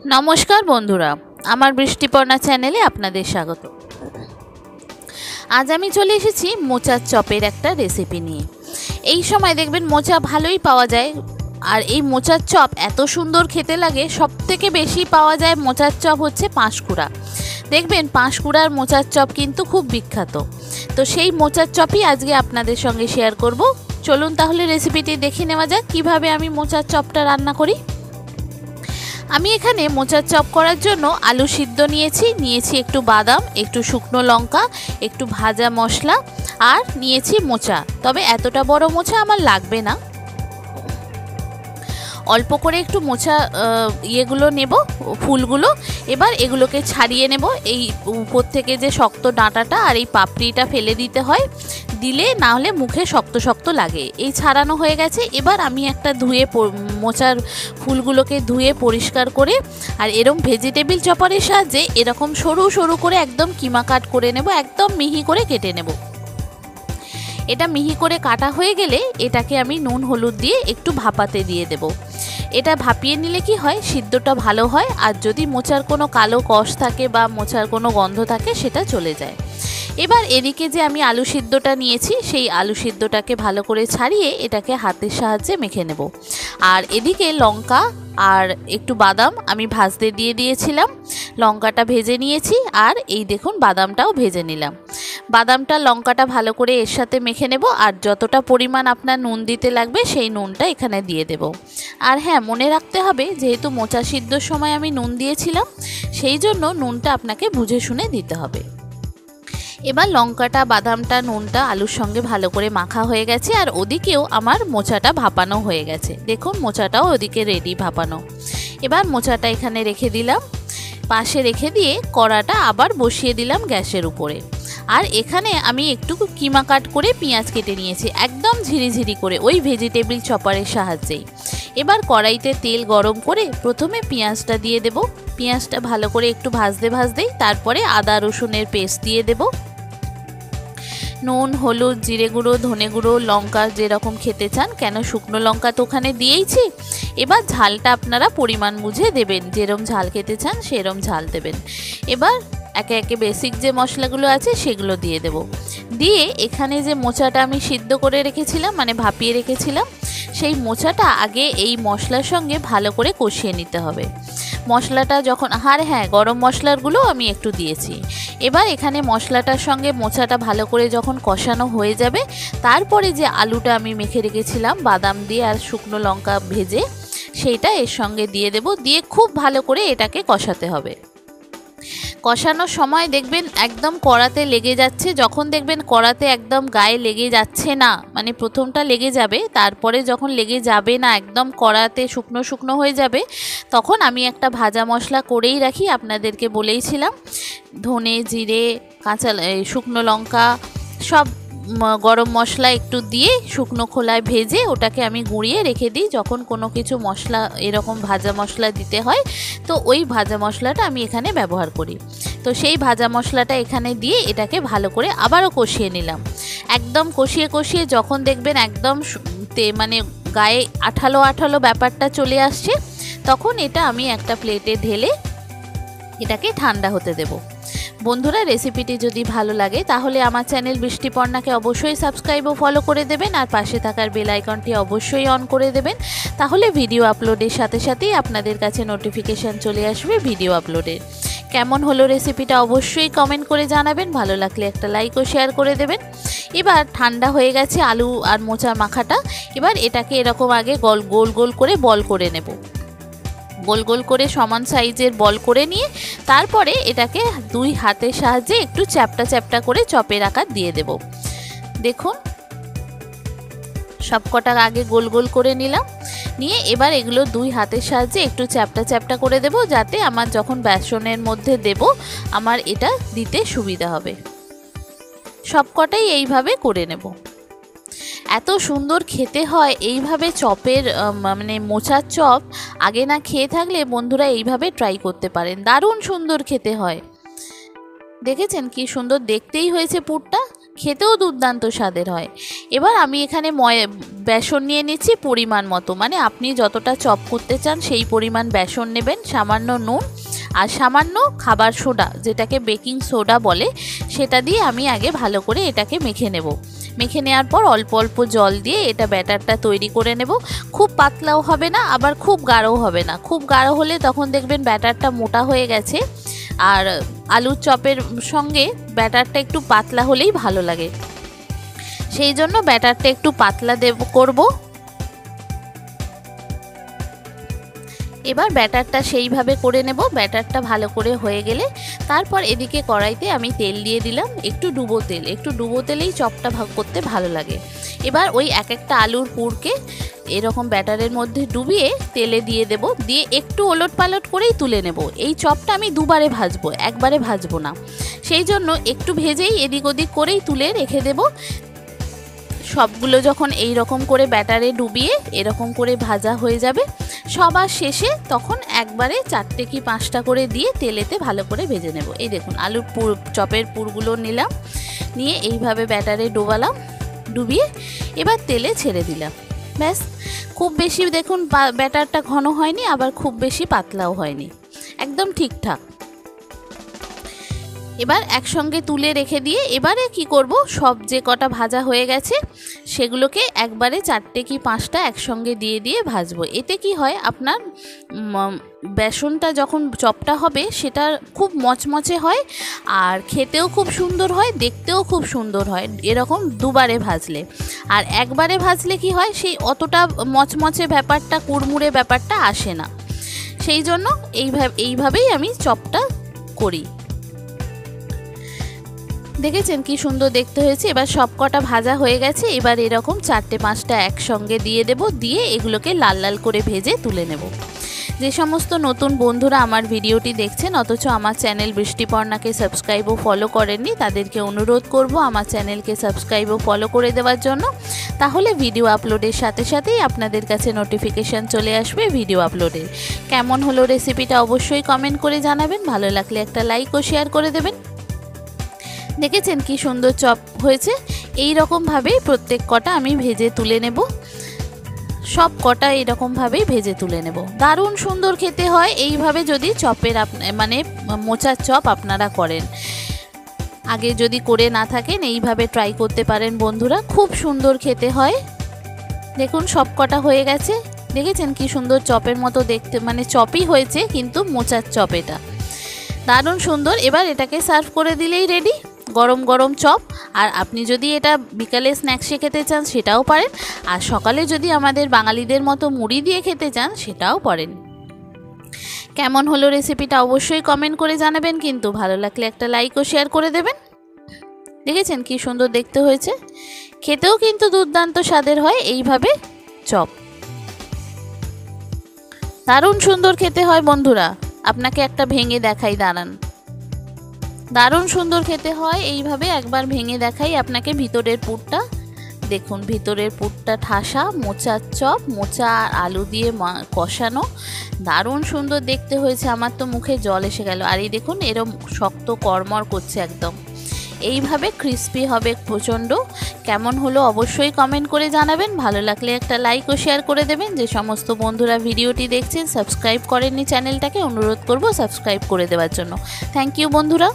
নমস্কার বন্ধুরা, আমার বৃষ্টিপর্ণা চ্যানেলে আপনাদের স্বাগত। আজ আমি চলে এসেছি মোচার চপের একটা রেসিপি নিয়ে। এই সময় দেখবেন মোচা ভালোই পাওয়া যায়, আর এই মোচার চপ এত সুন্দর খেতে লাগে। সবথেকে বেশি পাওয়া যায় মোচার চপ হচ্ছে পাঁশকুড়া। দেখবেন পাঁশকুড়ার মোচার চপ কিন্তু খুব বিখ্যাত। তো সেই মোচার চপই আজকে আপনাদের সঙ্গে শেয়ার করব। চলুন তাহলে রেসিপিটি দেখে নেওয়া যাক কিভাবে আমি মোচার চপটা রান্না করি। আমি এখানে মোচার চপ করার জন্য আলু সিদ্ধ নিয়েছি একটু বাদাম, একটু শুকনো লঙ্কা, একটু ভাজা মশলা, আর নিয়েছি মোচা। তবে এতটা বড় মোচা আমার লাগবে না, অল্প করে একটু মোচা ইয়েগুলো নেব, ফুলগুলো। এবার এগুলোকে ছাড়িয়ে নেব। এই উপর থেকে যে শক্ত ডাঁটাটা আর এই পাপড়িটা ফেলে দিতে হয়, দিলে না হলে মুখে শক্ত শক্ত লাগে। এই ছাড়ানো হয়ে গেছে। এবার আমি একটা মোচার ফুলগুলোকে ধুয়ে পরিষ্কার করে আর এরকম ভেজিটেবিল চপারের সাহায্যে এরকম সরু সরু করে একদম কিমা কাট করে নেব, একদম মিহি করে কেটে নেব। এটা মিহি করে কাটা হয়ে গেলে এটাকে আমি নুন হলুদ দিয়ে একটু ভাপাতে দিয়ে দেব। এটা ভাপিয়ে নিলে কি হয়, সিদ্ধটা ভালো হয়, আর যদি মোচার কোনো কালো কষ থাকে বা মোচার কোনো গন্ধ থাকে সেটা চলে যায়। এবার এদিকে যে আমি আলু সিদ্ধটা নিয়েছি, সেই আলু সিদ্ধটাকে ভালো করে ছাড়িয়ে এটাকে হাতের সাহায্যে মেখে নেব। আর এদিকে লঙ্কা আর একটু বাদাম আমি ভাজতে দিয়ে দিয়েছিলাম। লঙ্কাটা ভেজে নিয়েছি, আর এই দেখুন বাদামটাও ভেজে নিলাম। বাদামটা লঙ্কাটা ভালো করে এর সাথে মেখে নেব, আর যতটা পরিমাণ আপনার নুন দিতে লাগবে সেই নুনটা এখানে দিয়ে দেব। আর হ্যাঁ, মনে রাখতে হবে যেহেতু মোচা সিদ্ধর সময় আমি নুন দিয়েছিলাম, সেই জন্য নুনটা আপনাকে বুঝে শুনে দিতে হবে। এবার লঙ্কাটা, বাদামটা, নুনটা আলুর সঙ্গে ভালো করে মাখা হয়ে গেছে, আর ওদিকেও আমার মোচাটা ভাপানো হয়ে গেছে। দেখুন মোচাটাও ওদিকে রেডি ভাপানো। এবার মোচাটা এখানে রেখে দিলাম, পাশে রেখে দিয়ে কড়াটা আবার বসিয়ে দিলাম গ্যাসের উপরে। আর এখানে আমি একটু কিমা কাট করে পেঁয়াজ কেটে নিয়েছি, একদম ঝিরিঝিরি করে, ওই ভেজিটেবিল চপারের সাহায্যেই। এবার কড়াইতে তেল গরম করে প্রথমে পেঁয়াজটা দিয়ে দেব। পেঁয়াজটা ভালো করে একটু ভাজতেই তারপরে আদা রসুনের পেস্ট দিয়ে দেব। নুন, হলুদ, জিরে গুঁড়ো, ধনে গুঁড়ো, লঙ্কা যেরকম খেতে চান, কেন শুকনো লঙ্কা তো ওখানে দিয়েইছি। এবার ঝালটা আপনারা পরিমাণ বুঝে দেবেন, যেরম ঝাল খেতে চান সেরম ঝাল দেবেন। এবার একে একে বেসিক যে মশলাগুলো আছে সেগুলো দিয়ে দেব। দিয়ে এখানে যে মোচাটা আমি সিদ্ধ করে রেখেছিলাম, মানে ভাপিয়ে রেখেছিলাম, সেই মোচাটা আগে এই মশলার সঙ্গে ভালো করে কষিয়ে নিতে হবে। মশলাটা যখন হ্যাঁ গরম মশলাগুলো আমি একটু দিয়েছি। এবার এখানে মশলাটার সঙ্গে মোচাটা ভালো করে যখন কষানো হয়ে যাবে, তারপরে যে আলুটা আমি মেখে রেখেছিলাম বাদাম দিয়ে আর শুকনো লঙ্কা ভেজে, সেইটা এর সঙ্গে দিয়ে দেব। দিয়ে খুব ভালো করে এটাকে কষাতে হবে। কষানোর সময় দেখবেন একদম কড়াতে লেগে যাচ্ছে। যখন দেখবেন কড়াতে একদম গায়ে লেগে যাচ্ছে না, মানে প্রথমটা লেগে যাবে, তারপরে যখন লেগে যাবে না, একদম কড়াতে শুকনো শুকনো হয়ে যাবে, তখন আমি একটা ভাজা মশলা করেই রাখি, আপনাদেরকে বলেইছিলাম। ধনে, জিরে, শুকনো লঙ্কা, সব গরম মশলা একটু দিয়ে শুকনো খোলায় ভেজে ওটাকে আমি গুঁড়িয়ে রেখে দিই। যখন কোনো কিছু মশলা এরকম ভাজা মশলা দিতে হয়, তো ওই ভাজা মশলাটা আমি এখানে ব্যবহার করি। তো সেই ভাজা মশলাটা এখানে দিয়ে এটাকে ভালো করে আবারও কষিয়ে নিলাম। একদম কষিয়ে যখন দেখবেন একদম মানে গায়ে আঠালো আঠালো ব্যাপারটা চলে আসছে, তখন এটা আমি একটা প্লেটে ঢেলে এটাকে ঠান্ডা হতে দেব। বন্ধুরা, রেসিপিটি যদি ভালো লাগে তাহলে আমার চ্যানেল বৃষ্টিপর্ণাকে অবশ্যই সাবস্ক্রাইব ও ফলো করে দেবেন, আর পাশে থাকার বেল আইকনটি অবশ্যই অন করে দেবেন। তাহলে ভিডিও আপলোডের সাথে সাথেই আপনাদের কাছে নোটিফিকেশান চলে আসবে ভিডিও আপলোডের। কেমন হলো রেসিপিটা অবশ্যই কমেন্ট করে জানাবেন, ভালো লাগলে একটা লাইক ও শেয়ার করে দেবেন। এবার ঠান্ডা হয়ে গেছে আলু আর মোচার মাখাটা। এবার এটাকে এরকম আগে গোল গোল করে বল করে নেব। গোল গোল করে সমান সাইজের বল করে নিয়ে তারপরে এটাকে দুই হাতের সাহায্যে একটু চ্যাপটা চ্যাপটা করে চপের আকার দিয়ে দেব। দেখুন সবকটা আগে গোল গোল করে নিলাম, নিয়ে এবার এগুলো দুই হাতের সাহায্যে একটু চ্যাপটা চ্যাপটা করে দেব, যাতে আমার যখন বেসনের মধ্যে দেব আমার এটা দিতে সুবিধা হবে। সবকটাই এইভাবে করে নেব। এত সুন্দর খেতে হয় এইভাবে চপের, মানে মোচার চপ আগে না খেয়ে থাকলে বন্ধুরা এইভাবে ট্রাই করতে পারেন, দারুণ সুন্দর খেতে হয়। দেখেছেন কি সুন্দর দেখতেই হয়েছে পুরটা। খেতেও দুর্দান্ত স্বাদের হয়। এবার আমি এখানে বেসন নিয়ে নিচ্ছি পরিমাণ মতো, মানে আপনি যতটা চপ করতে চান সেই পরিমাণ বেসন নেবেন, সামান্য নুন আর সামান্য খাবার সোডা, যেটাকে বেকিং সোডা বলে, সেটা দিয়ে আমি আগে ভালো করে এটাকে মেখে নেব। মেখে নেওয়ার পর অল্প অল্প জল দিয়ে এটা ব্যাটারটা তৈরি করে নেব। খুব পাতলাও হবে না, আবার খুব গাঢ়ও হবে না। খুব গাঢ় হলে তখন দেখবেন ব্যাটারটা মোটা হয়ে গেছে, আর আলুর চপের সঙ্গে ব্যাটারটা একটু পাতলা হলেই ভালো লাগে, সেই জন্য ব্যাটারটা একটু পাতলা করব। এবার ব্যাটারটা সেইভাবে করে নেব। ব্যাটারটা ভালো করে হয়ে গেলে তারপর এদিকে কড়াইতে আমি তেল দিয়ে দিলাম, একটু ডুবো তেলেই চপটা করতে ভালো লাগে। এবার ওই এক একটা আলুর পুরকে এরকম ব্যাটারের মধ্যে ডুবিয়ে তেলে দিয়ে দেব, দিয়ে একটু ওলট পালট করেই তুলে নেব। এই চপটা আমি দুবারে ভাজবো, একবারে ভাজবো না, সেই জন্য একটু ভেজেই এদিক ওদিক করেই তুলে রেখে দেব। সবগুলো যখন এই রকম করে ব্যাটারে ডুবিয়ে এরকম করে ভাজা হয়ে যাবে, সবার শেষে তখন একবারে 4টে কি 5টা করে দিয়ে তেলেতে ভালো করে ভেজে নেব। এই দেখুন আলুর চপের পুরগুলো নিলাম, নিয়ে এইভাবে ব্যাটারে ডুবিয়ে এবার তেলে ছেড়ে দিলাম। ব্যাস, খুব বেশি দেখুন ব্যাটারটা ঘন হয়নি, আবার খুব বেশি পাতলাও হয়নি, একদম ঠিকঠাক। এবার একসঙ্গে তুলে রেখে দিয়ে এবারে কি করব, সব যে কটা ভাজা হয়ে গেছে সেগুলোকে একবারে 4টে কি 5টা একসঙ্গে দিয়ে ভাজবো। এতে কি হয়, আপনার বেসনটা যখন চপটা হবে সেটা খুব মচমচে হয়, আর খেতেও খুব সুন্দর হয়, দেখতেও খুব সুন্দর হয় এরকম দুবারে ভাজলে। আর একবারে ভাজলে কি হয়, সেই অতটা মচমচে ব্যাপারটা, কুড়মুড়ে ব্যাপারটা আসে না, সেই জন্য এইভাবেই আমি চপটা করি। দেখেছেন কি সুন্দর দেখতে হয়েছে। এবার সব কটা ভাজা হয়ে গেছে, এবার এরকম 4টে 5টা একসঙ্গে দিয়ে দেব, দিয়ে এগুলোকে লাল লাল করে ভেজে তুলে নেব। যে সমস্ত নতুন বন্ধুরা আমার ভিডিওটি দেখছেন অথচ আমার চ্যানেল বৃষ্টিপর্ণাকে সাবস্ক্রাইব ও ফলো করেননি, তাদেরকে অনুরোধ করব আমার চ্যানেলকে সাবস্ক্রাইব ও ফলো করে দেওয়ার জন্য। তাহলে ভিডিও আপলোডের সাথে সাথেই আপনাদের কাছে নোটিফিকেশান চলে আসবে ভিডিও আপলোডের। কেমন হলো রেসিপিটা অবশ্যই কমেন্ট করে জানাবেন, ভালো লাগলে একটা লাইক ও শেয়ার করে দেবেন। দেখেছেন কি সুন্দর চপ হয়েছে। এই রকমভাবেই প্রত্যেক কটা আমি ভেজে তুলে নেব, সব কটা এরকমভাবেই ভেজে তুলে নেব। দারুণ সুন্দর খেতে হয় এইভাবে যদি চপের মানে মোচার চপ আপনারা করেন। আগে যদি করে না থাকেন এইভাবে ট্রাই করতে পারেন বন্ধুরা, খুব সুন্দর খেতে হয়। দেখুন সব কটা হয়ে গেছে, দেখেছেন কি সুন্দর চপের মতো দেখতে, মানে চপই হয়েছে কিন্তু মোচার চপ, এটা দারুণ সুন্দর। এবার এটাকে সার্ভ করে দিলেই রেডি গরম গরম চপ। আর আপনি যদি এটা বিকালে স্ন্যাক্সে খেতে চান সেটাও পারেন, আর সকালে যদি আমাদের বাঙালিদের মতো মুড়ি দিয়ে খেতে চান সেটাও পারেন। কেমন হলো রেসিপিটা অবশ্যই কমেন্ট করে জানাবেন, কিন্তু ভালো লাগলে একটা লাইক ও শেয়ার করে দেবেন। দেখেছেন কি সুন্দর দেখতে হয়েছে, খেতেও কিন্তু দুর্দান্ত স্বাদের হয় এইভাবে চপ, দারুণ সুন্দর খেতে হয় বন্ধুরা। আপনাকে একটা ভেঙে দেখাই, দাঁড়ান, দারুণ সুন্দর খেতে হয় এইভাবে। একবার ভেঙে দেখাই আপনাকে ভিতরের পুরটা, দেখুন ভিতরের পুরটা ঠাসা, মোচার চপ, মোচা আর আলু দিয়ে কষানো, দারুণ সুন্দর দেখতে হয়েছে। আমার তো মুখে জল এসে গেল। আর এই দেখুন এরম শক্ত কড়মড় করছে একদম, এইভাবে ক্রিস্পি হবে প্রচণ্ড। কেমন হলো অবশ্যই কমেন্ট করে জানাবেন, ভালো লাগলে একটা লাইক ও শেয়ার করে দেবেন। যে সমস্ত বন্ধুরা ভিডিওটি দেখছেন সাবস্ক্রাইব করেননি চ্যানেলটাকে, অনুরোধ করব সাবস্ক্রাইব করে দেওয়ার জন্য। থ্যাংক ইউ বন্ধুরা।